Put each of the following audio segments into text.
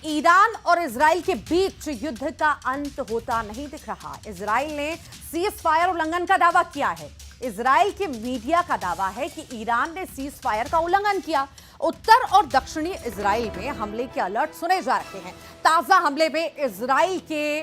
Iran और Israel के बीच युद्ध का अंत होता नहीं दिख रहा। इजराइल ने सीज फायर उल्लंघन का दावा किया है। इजराइल के मीडिया का दावा है कि ईरान ने सीज फायर का उल्लंघन किया। उत्तर और दक्षिणी इजराइल में हमले के अलर्ट सुने जा रहे हैं। ताजा हमले में इजराइल के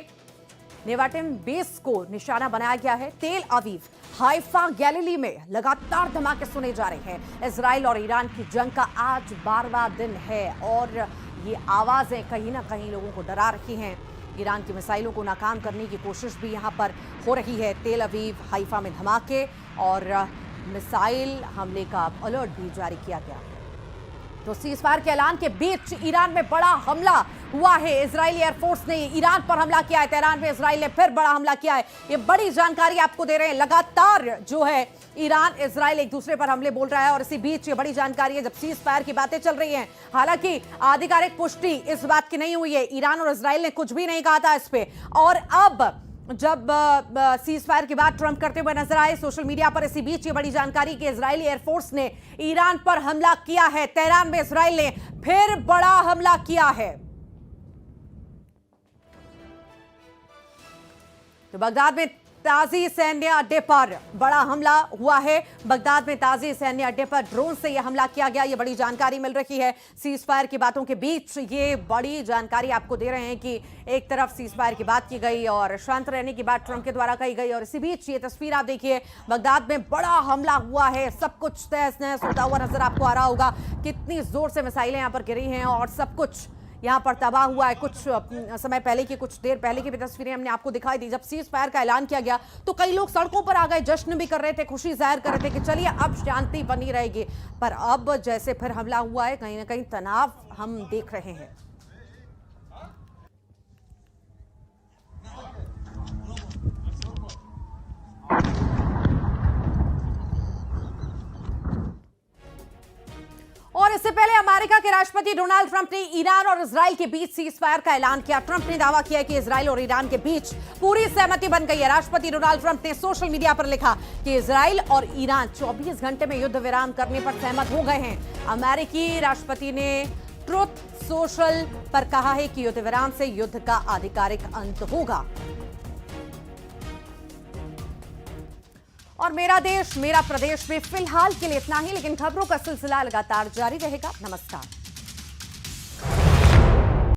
नेवाटिम बेस को निशाना बनाया गया है। तेल अवीव, हाइफा, गैलिली में लगातार धमाके सुने जा रहे हैं। इजराइल और ईरान की जंग का आज 12वां दिन है और ये आवाजें कहीं ना कहीं लोगों को डरा रही हैं। ईरान की मिसाइलों को नाकाम करने की कोशिश भी यहां पर हो रही है। तेल अवीव, हाइफा में धमाके और मिसाइल हमले का अलर्ट भी जारी किया गया है। तो सीजफायर के ऐलान के बीच ईरान में बड़ा हमला हुआ है। इजरायली एयरफोर्स ने ईरान पर हमला किया है। तेहरान में इजराइल ने फिर बड़ा हमला किया है। ये बड़ी जानकारी आपको दे रहे हैं। लगातार जो है ईरान इजराइल एक दूसरे पर हमले बोल रहा है और इसी बीच ये बड़ी जानकारी है जब सीजफायर की बातें चल रही हैं। हालांकि आधिकारिक पुष्टि इस बात की नहीं हुई है। ईरान और इजराइल ने कुछ भी नहीं कहा था इस पे। और अब जब सीज फायर की बात ट्रंप करते हुए नजर आए सोशल मीडिया पर, इसी बीच ये बड़ी जानकारी कि इजरायली एयरफोर्स ने ईरान पर हमला किया है। तेहरान में इजराइल ने फिर बड़ा हमला किया है। तो बगदाद में ताजी सैन्य अड्डे पर बड़ा हमला हुआ है। बगदाद में ताजी सैन्य अड्डे पर ड्रोन से यह हमला किया गया। यह बड़ी जानकारी मिल रही है। सीज फायर की बातों के बीच ये बड़ी जानकारी आपको दे रहे हैं कि एक तरफ सीज फायर की बात की गई और शांत रहने की बात ट्रंप के द्वारा कही गई और इसी बीच ये तस्वीर आप देखिए, बगदाद में बड़ा हमला हुआ है। सब कुछ तहस नहस होता हुआ नजर आपको आ रहा होगा। कितनी जोर से मिसाइलें यहां पर गिरी हैं और सब कुछ यहां पर तबाह हुआ है। कुछ समय पहले की, कुछ देर पहले की भी तस्वीरें हमने आपको दिखाई दी। जब सीज फायर का ऐलान किया गया तो कई लोग सड़कों पर आ गए, जश्न भी कर रहे थे, खुशी जाहिर कर रहे थे कि चलिए अब शांति बनी रहेगी। पर अब जैसे फिर हमला हुआ है, कहीं ना कहीं तनाव हम देख रहे हैं। और इससे पहले अमेरिका के राष्ट्रपति डोनाल्ड ट्रंप ने ईरान और इजराइल के बीच सीज फायर का ऐलान किया। ट्रंप ने दावा किया कि इजराइल और ईरान के बीच पूरी सहमति बन गई है। राष्ट्रपति डोनाल्ड ट्रंप ने सोशल मीडिया पर लिखा कि इजराइल और ईरान 24 घंटे में युद्ध विराम करने पर सहमत हो गए हैं। अमेरिकी राष्ट्रपति ने ट्रुथ सोशल पर कहा है कि युद्ध विराम से युद्ध का आधिकारिक अंत होगा। और मेरा देश मेरा प्रदेश में फिलहाल के लिए इतना ही, लेकिन खबरों का सिलसिला लगातार जारी रहेगा। नमस्कार।